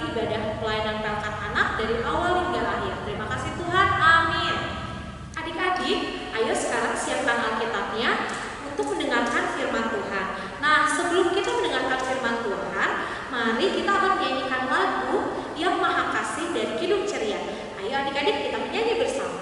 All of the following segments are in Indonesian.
ibadah pelayanan pelkat anak dari awal hingga akhir. Terima kasih Tuhan, amin. Adik-adik, ayo sekarang siapkan Alkitabnya untuk mendengarkan firman Tuhan. Nah, sebelum kita mendengarkan firman Tuhan, mari kita akan menyanyikan lagu Yang Maha Kasih dari Kidung Ceria. Ayo adik-adik, kita menyanyi bersama.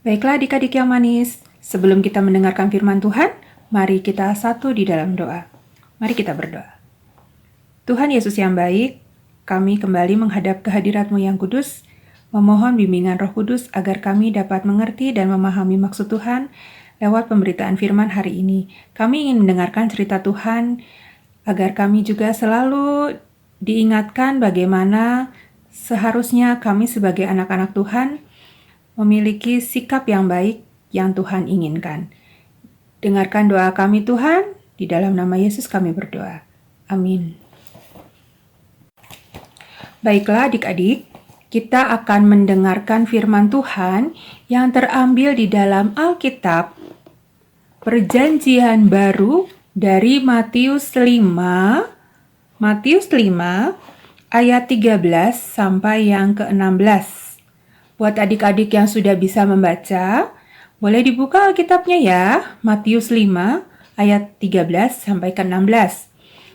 Baiklah adik-adik yang manis, sebelum kita mendengarkan firman Tuhan, mari kita satu di dalam doa. Mari kita berdoa. Tuhan Yesus yang baik, kami kembali menghadap kehadirat-Mu yang kudus, memohon bimbingan Roh Kudus agar kami dapat mengerti dan memahami maksud Tuhan lewat pemberitaan firman hari ini. Kami ingin mendengarkan cerita Tuhan agar kami juga selalu diingatkan bagaimana seharusnya kami sebagai anak-anak Tuhan memiliki sikap yang baik yang Tuhan inginkan. Dengarkan doa kami Tuhan, di dalam nama Yesus kami berdoa. Amin. Baiklah adik-adik, kita akan mendengarkan firman Tuhan yang terambil di dalam Alkitab Perjanjian Baru dari Matius 5 ayat 13 sampai yang ke-16. Buat adik-adik yang sudah bisa membaca, boleh dibuka Alkitabnya ya, Matius 5 ayat 13 sampai ke-16.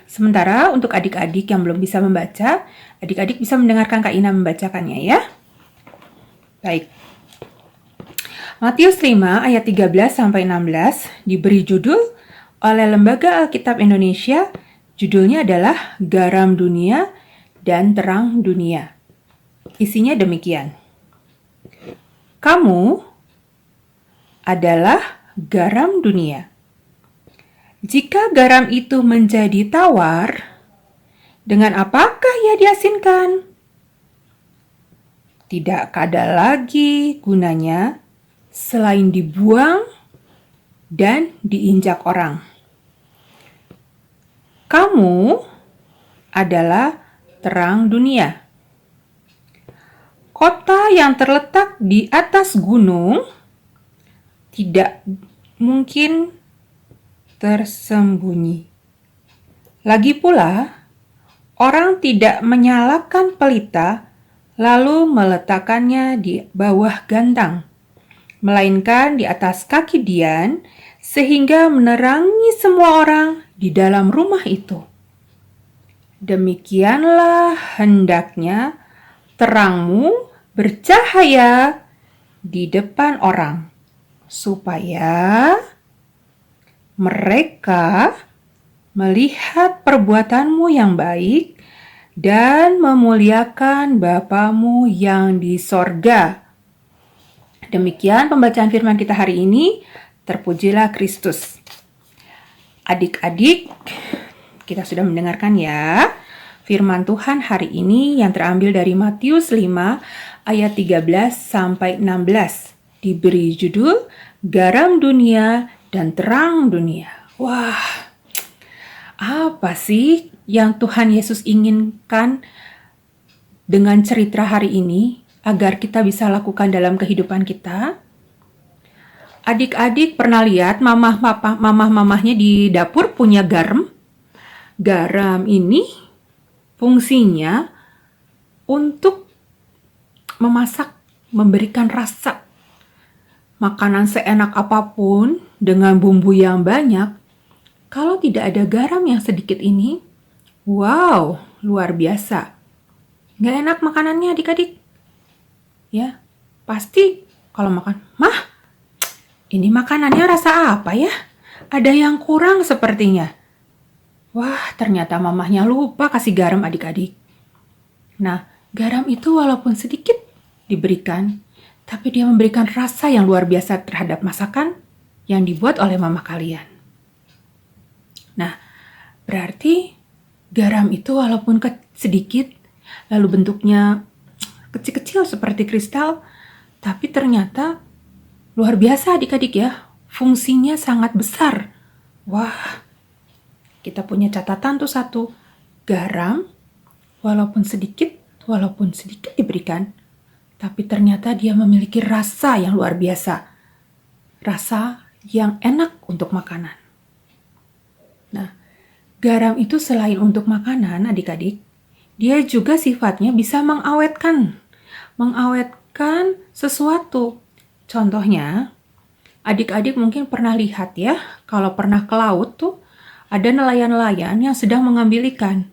Sementara untuk adik-adik yang belum bisa membaca, adik-adik bisa mendengarkan Kak Ina membacakannya ya. Baik. Matius 5 ayat 13 sampai 16 diberi judul oleh Lembaga Alkitab Indonesia, judulnya adalah Garam Dunia dan Terang Dunia. Isinya demikian. Kamu adalah garam dunia. Jika garam itu menjadi tawar, dengan apakah ia diasinkan? Tidak ada lagi gunanya selain dibuang dan diinjak orang. Kamu adalah terang dunia. Kota yang terletak di atas gunung tidak mungkin tersembunyi. Lagi pula, orang tidak menyalakan pelita lalu meletakkannya di bawah gantang, melainkan di atas kaki dian sehingga menerangi semua orang di dalam rumah itu. Demikianlah hendaknya terangmu bercahaya di depan orang, supaya mereka melihat perbuatanmu yang baik dan memuliakan Bapamu yang di sorga. Demikian pembacaan firman kita hari ini. Terpujilah Kristus. Adik-adik, kita sudah mendengarkan ya firman Tuhan hari ini yang terambil dari Matius 5 ayat 13 sampai 16. Diberi judul Garam Dunia dan Terang Dunia. Wah, apa sih yang Tuhan Yesus inginkan dengan cerita hari ini agar kita bisa lakukan dalam kehidupan kita? Adik-adik pernah lihat mamah-mamahnya di dapur punya garam? Garam ini fungsinya untuk memasak, memberikan rasa. Makanan seenak apapun dengan bumbu yang banyak, kalau tidak ada garam yang sedikit ini, wow, luar biasa. Nggak enak makanannya adik-adik. Ya, pasti kalau makan, Mah, ini makanannya rasa apa ya? Ada yang kurang sepertinya. Wah, ternyata mamahnya lupa kasih garam adik-adik. Nah, garam itu walaupun sedikit diberikan, tapi dia memberikan rasa yang luar biasa terhadap masakan yang dibuat oleh mama kalian. Nah, berarti garam itu walaupun sedikit, lalu bentuknya kecil-kecil seperti kristal, tapi ternyata luar biasa adik-adik ya, fungsinya sangat besar. Wah, kita punya catatan tuh satu, garam walaupun sedikit diberikan, tapi ternyata dia memiliki rasa yang luar biasa, rasa yang enak untuk makanan. Nah, garam itu selain untuk makanan adik-adik, dia juga sifatnya bisa mengawetkan sesuatu. Contohnya, adik-adik mungkin pernah lihat ya, kalau pernah ke laut tuh, ada nelayan-nelayan yang sedang mengambil ikan.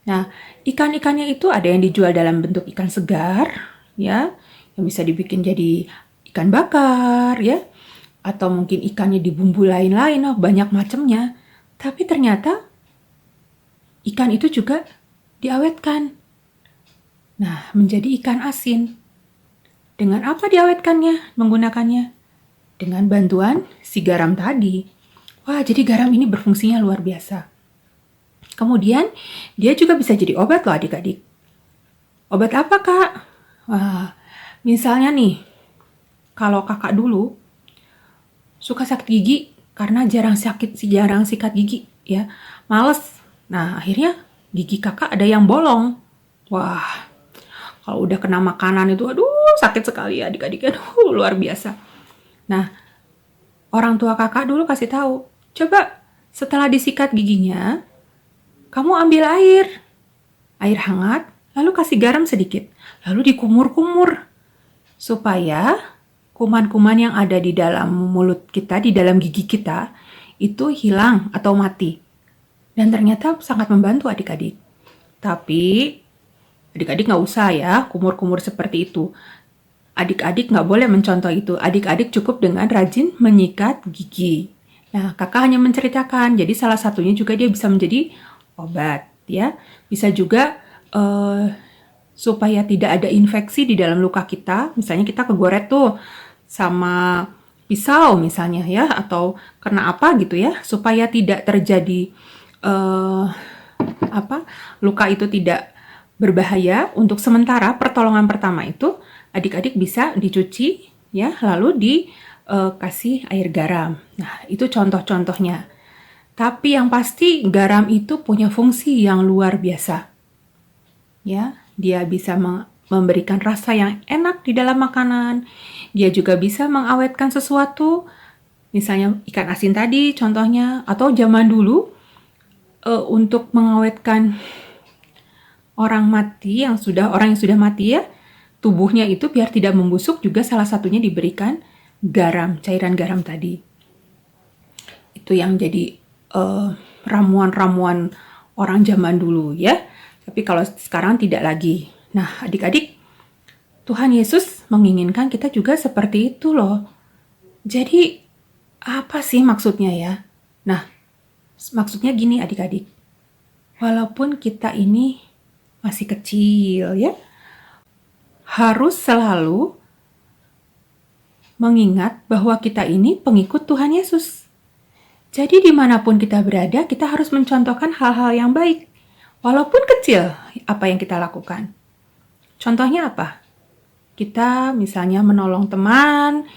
Nah, ikan-ikannya itu ada yang dijual dalam bentuk ikan segar, ya, yang bisa dibikin jadi ikan bakar, ya, atau mungkin ikannya dibumbu lain-lain, banyak macamnya. Tapi ternyata ikan itu juga diawetkan. Nah, menjadi ikan asin. Dengan apa diawetkannya, menggunakannya? Dengan bantuan si garam tadi. Wah, jadi garam ini berfungsinya luar biasa. Kemudian, dia juga bisa jadi obat loh adik-adik. Obat apa, Kak? Wah, misalnya nih, kalau kakak dulu suka sakit gigi karena jarang sikat gigi, ya. Males. Nah, akhirnya gigi kakak ada yang bolong. Wah, kalau udah kena makanan itu, aduh, sakit sekali ya adik-adik. Aduh, luar biasa. Nah, orang tua kakak dulu kasih tahu, coba setelah disikat giginya, kamu ambil air hangat, lalu kasih garam sedikit, lalu dikumur-kumur, supaya kuman-kuman yang ada di dalam mulut kita, di dalam gigi kita, itu hilang atau mati. Dan ternyata sangat membantu adik-adik. Tapi, adik-adik nggak usah ya kumur-kumur seperti itu. Adik-adik nggak boleh mencontoh itu. Adik-adik cukup dengan rajin menyikat gigi. Nah, kakak hanya menceritakan. Jadi salah satunya juga dia bisa menjadi obat, ya. Bisa juga supaya tidak ada infeksi di dalam luka kita. Misalnya kita kegoret tuh sama pisau misalnya ya, atau kena apa gitu ya, supaya tidak terjadi luka itu tidak berbahaya. Untuk sementara pertolongan pertama itu adik-adik bisa dicuci ya, lalu dikasih air garam. Nah, itu contoh-contohnya. Tapi yang pasti garam itu punya fungsi yang luar biasa. Ya, dia bisa memberikan rasa yang enak di dalam makanan. Dia juga bisa mengawetkan sesuatu. Misalnya ikan asin tadi contohnya, atau zaman dulu untuk mengawetkan orang yang sudah mati ya, tubuhnya itu biar tidak membusuk juga salah satunya diberikan garam, cairan garam tadi. Itu yang jadi ramuan-ramuan orang zaman dulu ya. Tapi kalau sekarang tidak lagi. Nah, adik-adik, Tuhan Yesus menginginkan kita juga seperti itu loh. Jadi, apa sih maksudnya ya? Nah, maksudnya gini adik-adik. Walaupun kita ini masih kecil ya, harus selalu mengingat bahwa kita ini pengikut Tuhan Yesus. Jadi dimanapun kita berada, kita harus mencontohkan hal-hal yang baik. Walaupun kecil apa yang kita lakukan. Contohnya apa? Kita misalnya menolong teman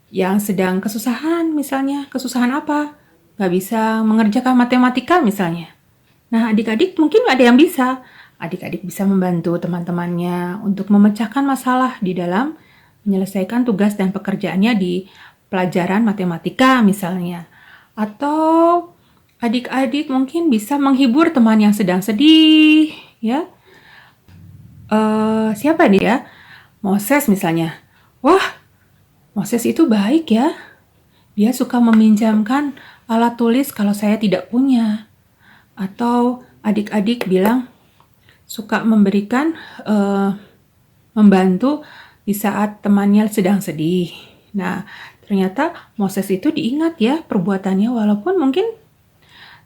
yang sedang kesusahan misalnya. Kesusahan apa? Gak bisa mengerjakan matematika misalnya. Nah, adik-adik mungkin ada yang bisa. Adik-adik bisa membantu teman-temannya untuk memecahkan masalah di dalam menyelesaikan tugas dan pekerjaannya di pelajaran matematika misalnya. Atau adik-adik mungkin bisa menghibur teman yang sedang sedih, ya. Siapa nih ya? Moses misalnya. Wah, Moses itu baik ya. Dia suka meminjamkan alat tulis kalau saya tidak punya. Atau adik-adik bilang suka memberikan, membantu di saat temannya sedang sedih. Nah, ternyata Moses itu diingat ya perbuatannya, walaupun mungkin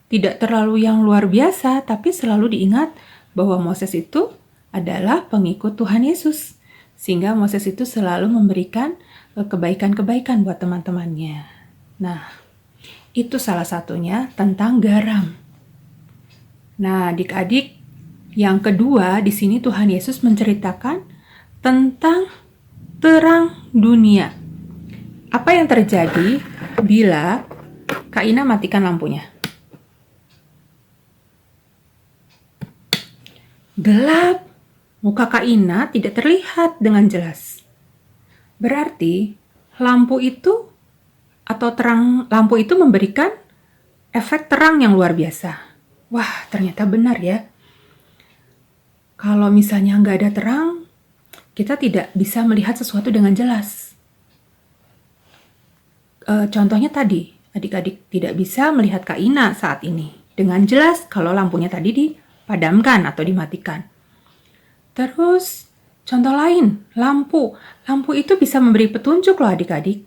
tidak terlalu yang luar biasa, tapi selalu diingat bahwa Moses itu adalah pengikut Tuhan Yesus. Sehingga Moses itu selalu memberikan kebaikan-kebaikan buat teman-temannya. Nah, itu salah satunya tentang garam. Nah, adik-adik, yang kedua di sini Tuhan Yesus menceritakan tentang terang dunia. Apa yang terjadi bila Kak Ina matikan lampunya? Gelap. Muka Kak Ina tidak terlihat dengan jelas. Berarti lampu itu memberikan efek terang yang luar biasa. Wah, ternyata benar ya. Kalau misalnya nggak ada terang, kita tidak bisa melihat sesuatu dengan jelas. Contohnya tadi, adik-adik tidak bisa melihat Kak Ina saat ini dengan jelas kalau lampunya tadi dipadamkan atau dimatikan. Terus, contoh lain, lampu. Lampu itu bisa memberi petunjuk loh adik-adik.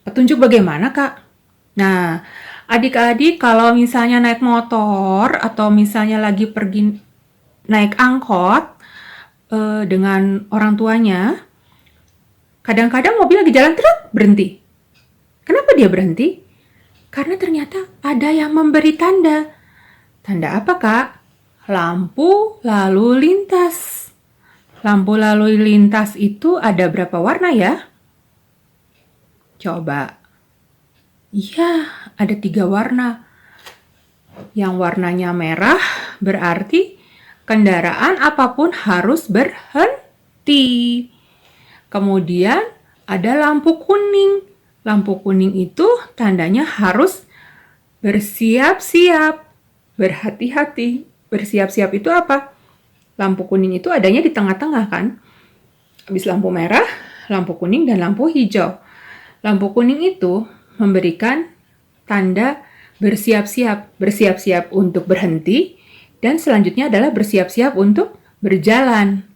Petunjuk bagaimana, Kak? Nah, adik-adik kalau misalnya naik motor atau misalnya lagi pergi naik angkot dengan orang tuanya, kadang-kadang mobil lagi jalan terus berhenti. Kenapa dia berhenti? Karena ternyata ada yang memberi tanda. Tanda apa, Kak? Lampu lalu lintas. Lampu lalu lintas itu ada berapa warna ya? Coba. Iya, ada 3 warna. Yang warnanya merah berarti kendaraan apapun harus berhenti. Kemudian ada lampu kuning. Lampu kuning itu tandanya harus bersiap-siap, berhati-hati. Bersiap-siap itu apa? Lampu kuning itu adanya di tengah-tengah kan? Habis lampu merah, lampu kuning, dan lampu hijau. Lampu kuning itu memberikan tanda bersiap-siap. Bersiap-siap untuk berhenti, dan selanjutnya adalah bersiap-siap untuk berjalan.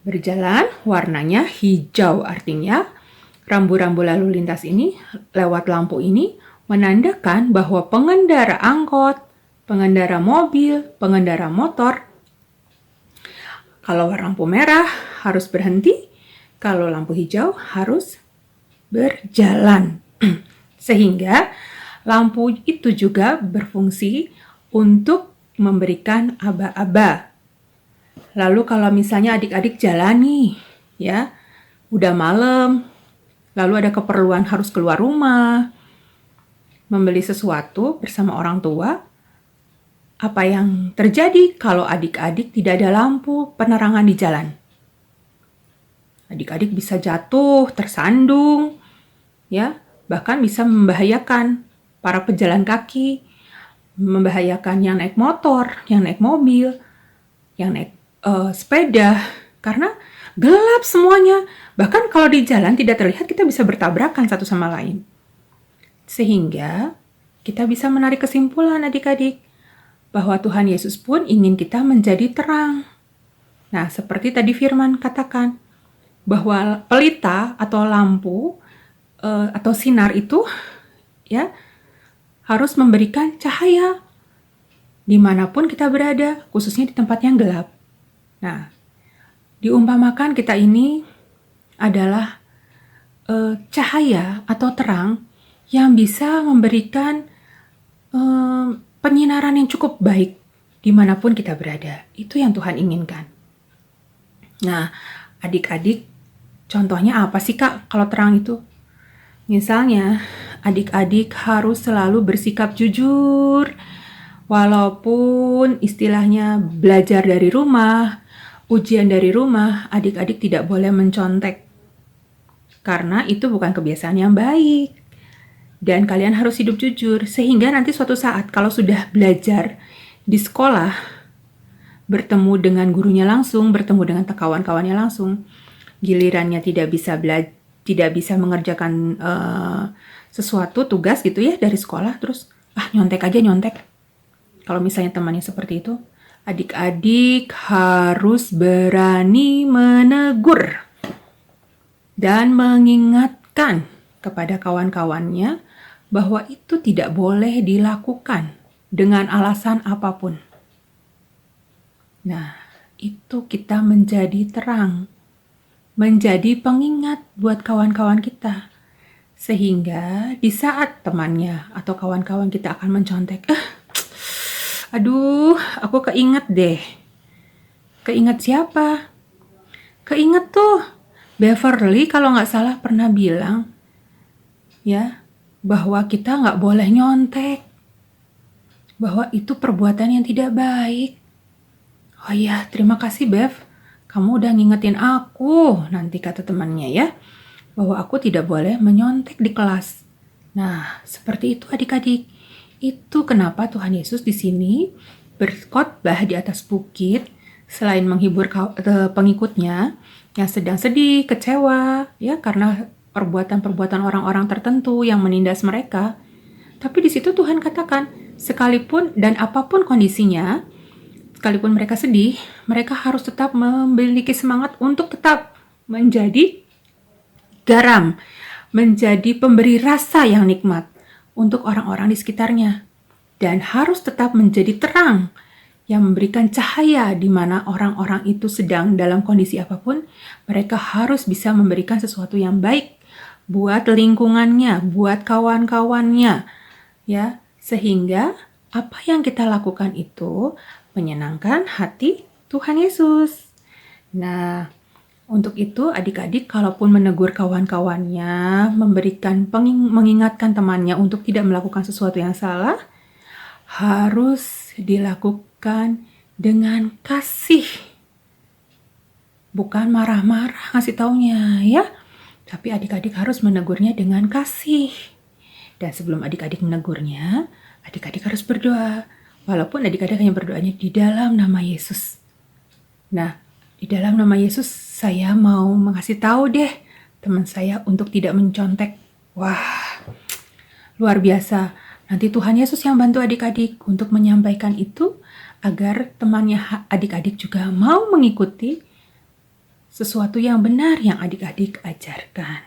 Berjalan warnanya hijau, artinya rambu-rambu lalu lintas ini lewat lampu ini menandakan bahwa pengendara angkot, pengendara mobil, pengendara motor, kalau lampu merah harus berhenti, kalau lampu hijau harus berjalan. Sehingga lampu itu juga berfungsi untuk memberikan aba-aba. Lalu kalau misalnya adik-adik jalan nih, ya, udah malam, lalu ada keperluan harus keluar rumah, membeli sesuatu bersama orang tua, apa yang terjadi kalau adik-adik tidak ada lampu penerangan di jalan? Adik-adik bisa jatuh, tersandung, ya, bahkan bisa membahayakan para pejalan kaki, membahayakan yang naik motor, yang naik mobil, yang naik sepeda, karena gelap semuanya. Bahkan kalau di jalan tidak terlihat, kita bisa bertabrakan satu sama lain. Sehingga kita bisa menarik kesimpulan adik-adik bahwa Tuhan Yesus pun ingin kita menjadi terang. Nah, seperti tadi Firman katakan, bahwa pelita atau lampu atau sinar itu ya harus memberikan cahaya dimanapun kita berada, khususnya di tempat yang gelap. Nah, diumpamakan kita ini adalah cahaya atau terang yang bisa memberikan penyinaran yang cukup baik dimanapun kita berada. Itu yang Tuhan inginkan. Nah, adik-adik, contohnya apa sih Kak kalau terang itu? Misalnya, adik-adik harus selalu bersikap jujur, walaupun istilahnya belajar dari rumah, ujian dari rumah, adik-adik tidak boleh mencontek. Karena itu bukan kebiasaan yang baik. Dan kalian harus hidup jujur, sehingga nanti suatu saat kalau sudah belajar di sekolah, bertemu dengan gurunya langsung, bertemu dengan kawan-kawannya langsung, gilirannya tidak bisa mengerjakan sesuatu tugas gitu ya dari sekolah, terus nyontek. Kalau misalnya temannya seperti itu, adik-adik harus berani menegur dan mengingatkan kepada kawan-kawannya bahwa itu tidak boleh dilakukan dengan alasan apapun. Nah, itu kita menjadi terang, menjadi pengingat buat kawan-kawan kita. Sehingga di saat temannya atau kawan-kawan kita akan mencontek, Aduh, aku keinget deh. Keinget siapa? Keinget tuh, Beverly kalau nggak salah pernah bilang, ya, bahwa kita nggak boleh nyontek. Bahwa itu perbuatan yang tidak baik. Oh iya, terima kasih Bev. Kamu udah ngingetin aku, nanti kata temannya ya, bahwa aku tidak boleh menyontek di kelas. Nah, seperti itu adik-adik. Itu kenapa Tuhan Yesus di sini berkhotbah di atas bukit, selain menghibur pengikutnya yang sedang sedih, kecewa, ya karena perbuatan-perbuatan orang-orang tertentu yang menindas mereka. Tapi di situ Tuhan katakan, sekalipun dan apapun kondisinya, sekalipun mereka sedih, mereka harus tetap memiliki semangat untuk tetap menjadi garam, menjadi pemberi rasa yang nikmat untuk orang-orang di sekitarnya. Dan harus tetap menjadi terang yang memberikan cahaya di mana orang-orang itu sedang dalam kondisi apapun, mereka harus bisa memberikan sesuatu yang baik buat lingkungannya, buat kawan-kawannya, ya, sehingga apa yang kita lakukan itu menyenangkan hati Tuhan Yesus. Nah, untuk itu adik-adik kalaupun menegur kawan-kawannya, mengingatkan temannya untuk tidak melakukan sesuatu yang salah, harus dilakukan dengan kasih. Bukan marah-marah ngasih taunya ya. Tapi adik-adik harus menegurnya dengan kasih. Dan sebelum adik-adik menegurnya, adik-adik harus berdoa. Walaupun adik-adik hanya berdoanya di dalam nama Yesus. Nah, di dalam nama Yesus saya mau mengasih tahu deh teman saya untuk tidak mencontek. Wah, luar biasa. Nanti Tuhan Yesus yang bantu adik-adik untuk menyampaikan itu agar temannya adik-adik juga mau mengikuti sesuatu yang benar yang adik-adik ajarkan.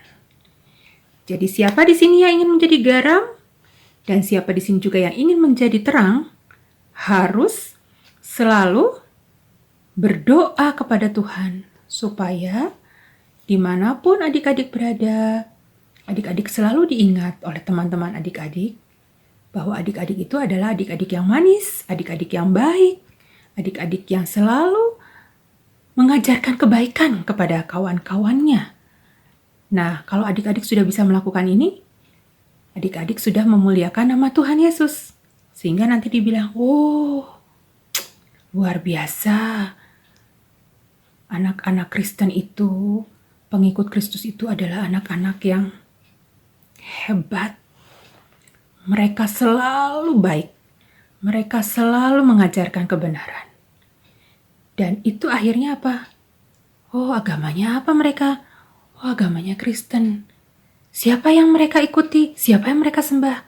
Jadi siapa di sini yang ingin menjadi garam dan siapa di sini juga yang ingin menjadi terang harus selalu berdoa kepada Tuhan supaya dimanapun adik-adik berada, adik-adik selalu diingat oleh teman-teman adik-adik bahwa adik-adik itu adalah adik-adik yang manis, adik-adik yang baik, adik-adik yang selalu mengajarkan kebaikan kepada kawan-kawannya. Nah, kalau adik-adik sudah bisa melakukan ini, adik-adik sudah memuliakan nama Tuhan Yesus. Sehingga nanti dibilang, oh, luar biasa. Anak-anak Kristen itu, pengikut Kristus itu adalah anak-anak yang hebat. Mereka selalu baik. Mereka selalu mengajarkan kebenaran. Dan itu akhirnya apa? Oh, agamanya apa mereka? Oh, agamanya Kristen. Siapa yang mereka ikuti? Siapa yang mereka sembah?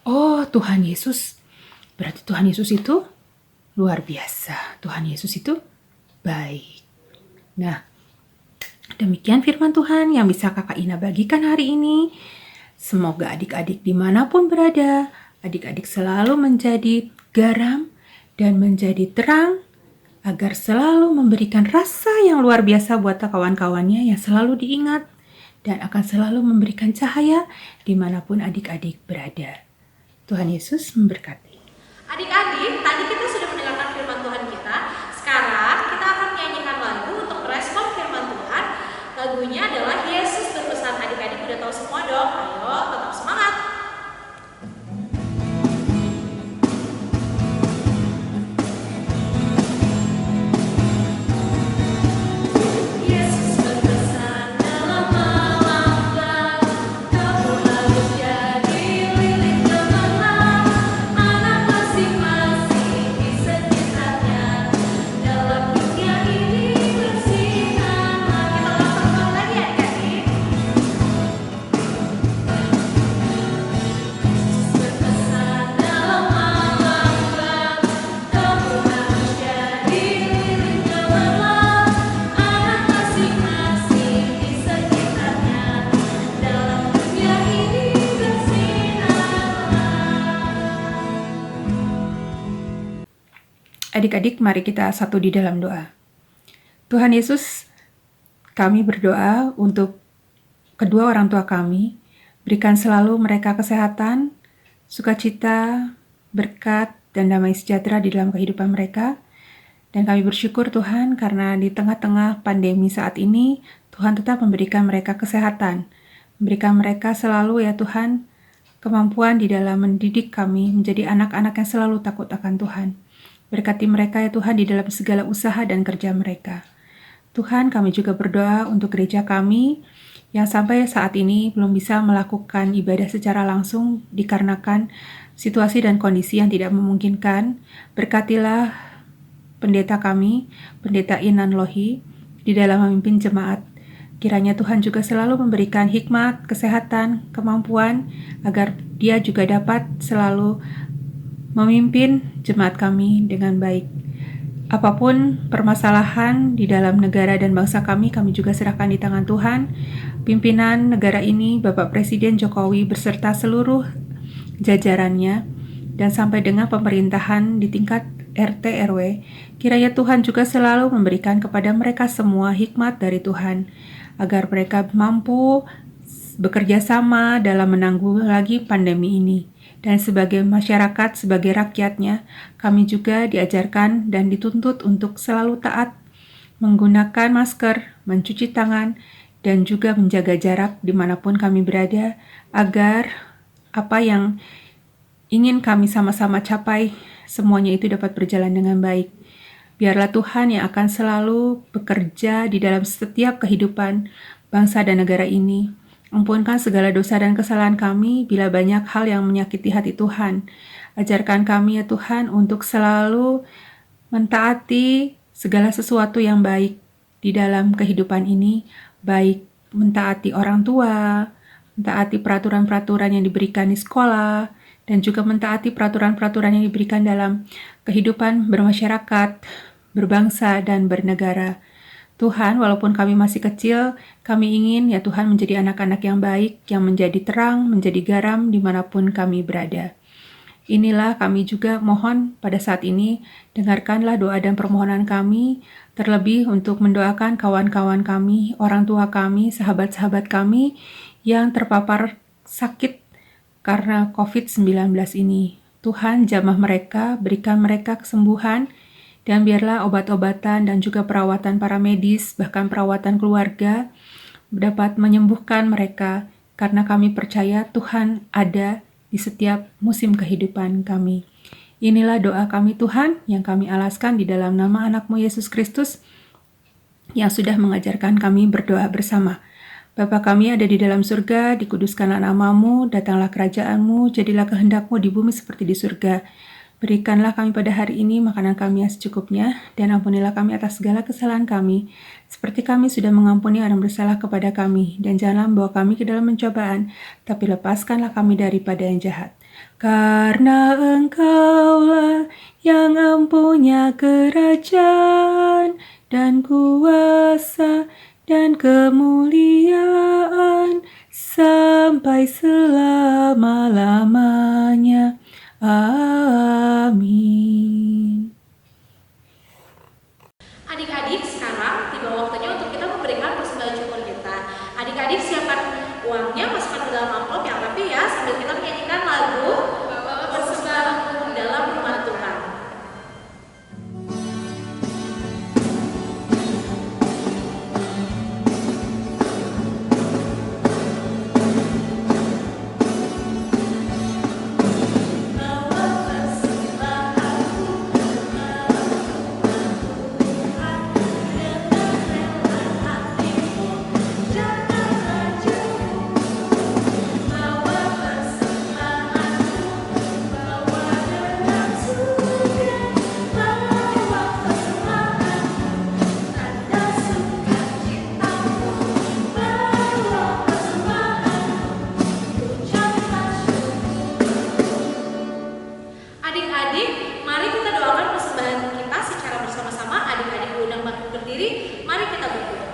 Oh, Tuhan Yesus. Berarti Tuhan Yesus itu luar biasa. Tuhan Yesus itu baik. Nah, demikian firman Tuhan yang bisa Kakak Ina bagikan hari ini. Semoga adik-adik dimanapun berada, adik-adik selalu menjadi garam dan menjadi terang, agar selalu memberikan rasa yang luar biasa buat kawan-kawannya yang selalu diingat dan akan selalu memberikan cahaya dimanapun adik-adik berada. Tuhan Yesus memberkati. Adik-adik, tadi kita sudah mendengarkan firman Tuhan kita. Sekarang kita akan menyanyikan lagu untuk merespon firman Tuhan. Lagunya adalah Yesus berpesan. Adik-adik udah tahu semua dong? Ayo, tetap semangat. Adik-adik, mari kita satu di dalam doa. Tuhan Yesus, kami berdoa untuk kedua orang tua kami. Berikan selalu mereka kesehatan, sukacita, berkat, dan damai sejahtera di dalam kehidupan mereka. Dan kami bersyukur Tuhan karena di tengah-tengah pandemi saat ini, Tuhan tetap memberikan mereka kesehatan, memberikan mereka selalu ya Tuhan, kemampuan di dalam mendidik kami menjadi anak-anak yang selalu takut akan Tuhan. Berkati mereka ya Tuhan di dalam segala usaha dan kerja mereka. Tuhan, kami juga berdoa untuk gereja kami yang sampai saat ini belum bisa melakukan ibadah secara langsung dikarenakan situasi dan kondisi yang tidak memungkinkan. Berkatilah pendeta kami, Pendeta Inan Lohi, di dalam memimpin jemaat. Kiranya Tuhan juga selalu memberikan hikmat, kesehatan, kemampuan, agar dia juga dapat selalu memimpin jemaat kami dengan baik. Apapun permasalahan di dalam negara dan bangsa kami juga serahkan di tangan Tuhan. Pimpinan negara ini, Bapak Presiden Jokowi beserta seluruh jajarannya, dan sampai dengan pemerintahan di tingkat RT RW, kiranya Tuhan juga selalu memberikan kepada mereka semua hikmat dari Tuhan, agar mereka mampu bekerja sama dalam menanggulangi pandemi ini. Dan sebagai masyarakat, sebagai rakyatnya, kami juga diajarkan dan dituntut untuk selalu taat, menggunakan masker, mencuci tangan, dan juga menjaga jarak dimanapun kami berada, agar apa yang ingin kami sama-sama capai, semuanya itu dapat berjalan dengan baik. Biarlah Tuhan yang akan selalu bekerja di dalam setiap kehidupan bangsa dan negara ini. Ampunkan segala dosa dan kesalahan kami bila banyak hal yang menyakiti hati Tuhan. Ajarkan kami ya Tuhan untuk selalu mentaati segala sesuatu yang baik di dalam kehidupan ini, baik mentaati orang tua, mentaati peraturan-peraturan yang diberikan di sekolah, dan juga mentaati peraturan-peraturan yang diberikan dalam kehidupan bermasyarakat, berbangsa, dan bernegara. Tuhan, walaupun kami masih kecil, kami ingin ya Tuhan menjadi anak-anak yang baik, yang menjadi terang, menjadi garam dimanapun kami berada. Inilah kami juga mohon pada saat ini, dengarkanlah doa dan permohonan kami, terlebih untuk mendoakan kawan-kawan kami, orang tua kami, sahabat-sahabat kami yang terpapar sakit karena COVID-19 ini. Tuhan, jamah mereka, berikan mereka kesembuhan, dan biarlah obat-obatan dan juga perawatan para medis, bahkan perawatan keluarga, dapat menyembuhkan mereka, karena kami percaya Tuhan ada di setiap musim kehidupan kami. Inilah doa kami Tuhan, yang kami alaskan di dalam nama anak-Mu Yesus Kristus, yang sudah mengajarkan kami berdoa bersama. Bapa kami ada di dalam surga, dikuduskanlah nama-Mu, datanglah kerajaan-Mu, jadilah kehendak-Mu di bumi seperti di surga. Berikanlah kami pada hari ini makanan kami yang secukupnya, dan ampunilah kami atas segala kesalahan kami, seperti kami sudah mengampuni orang bersalah kepada kami. Dan janganlah membawa kami ke dalam pencobaan, tapi lepaskanlah kami daripada yang jahat. Karena Engkaulah yang empunya kerajaan dan kuasa dan kemuliaan sampai selama-lamanya. Amin. Adik-adik, sekarang tiba waktunya untuk kita memberikan persembahan syukur kita. Adik-adik siapkan uangnya, masukkan ke dalam amplop yang rapi ya, sambil kita menyanyikan lagu Persembahanku dalam Rumah Tuhan. Adik-adik, mari kita doakan persembahan kita secara bersama-sama. Adik-adik diundang bangkit berdiri, mari kita berdoa.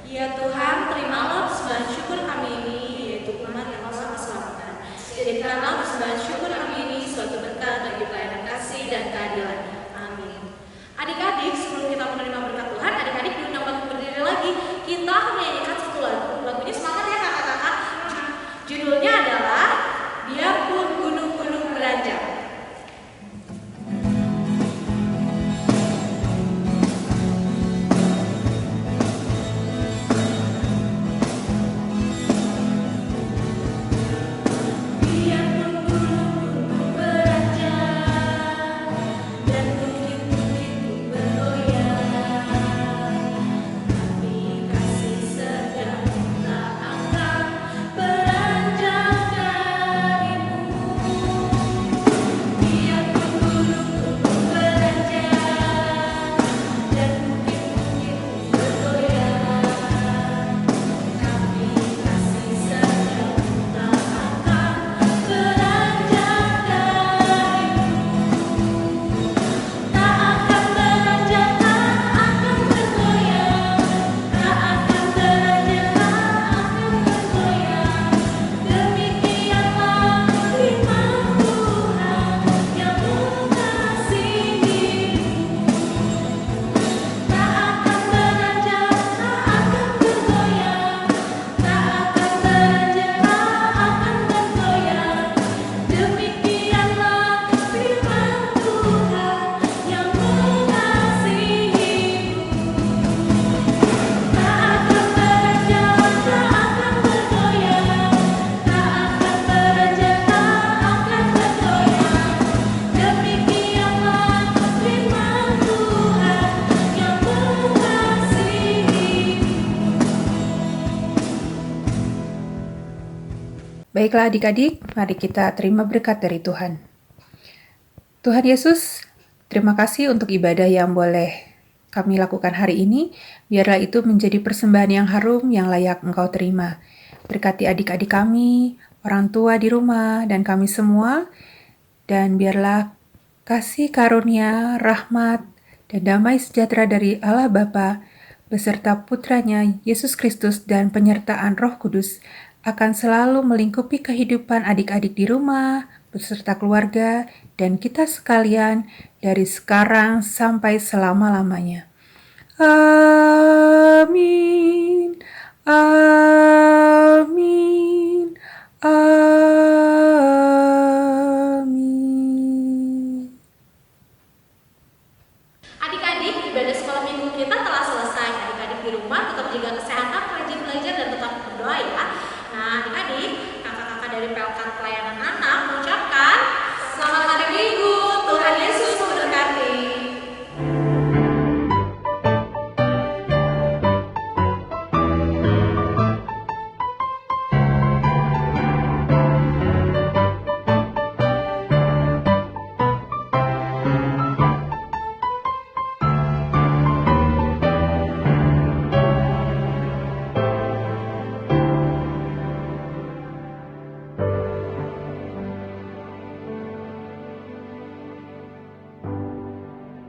Ya Tuhan, terimalah persembahan syukur kami ini, yaitu umat yang masalah keselamatan. Jadikanlah persembahan syukur kami ini suatu berkat bagi pelayanan kasih dan keadilan. Amin. Adik-adik, sebelum kita menerima berkat Tuhan, adik-adik diundang bangkit berdiri lagi. Kita akan menyanyikan satu lagu. Lagunya semangat ya kakak-kakak. Judulnya adalah Biarpun Gunung-Gunung Beranjak. Baiklah adik-adik, mari kita terima berkat dari Tuhan. Tuhan Yesus, terima kasih untuk ibadah yang boleh kami lakukan hari ini. Biarlah itu menjadi persembahan yang harum yang layak Engkau terima. Berkati adik-adik kami, orang tua di rumah, dan kami semua. Dan biarlah kasih karunia, rahmat, dan damai sejahtera dari Allah Bapa beserta putranya Yesus Kristus dan penyertaan Roh Kudus akan selalu melingkupi kehidupan adik-adik di rumah, beserta keluarga, dan kita sekalian dari sekarang sampai selama-lamanya. Amin, amin, amin. Adik-adik, ibadah sekolah minggu kita telah selesai. Adik-adik di rumah tetap jaga kesehatan, rajin belajar, dan tetap berdoa ya. Nah, adik-adik, kakak-kakak dari PLK Pelayanan Anak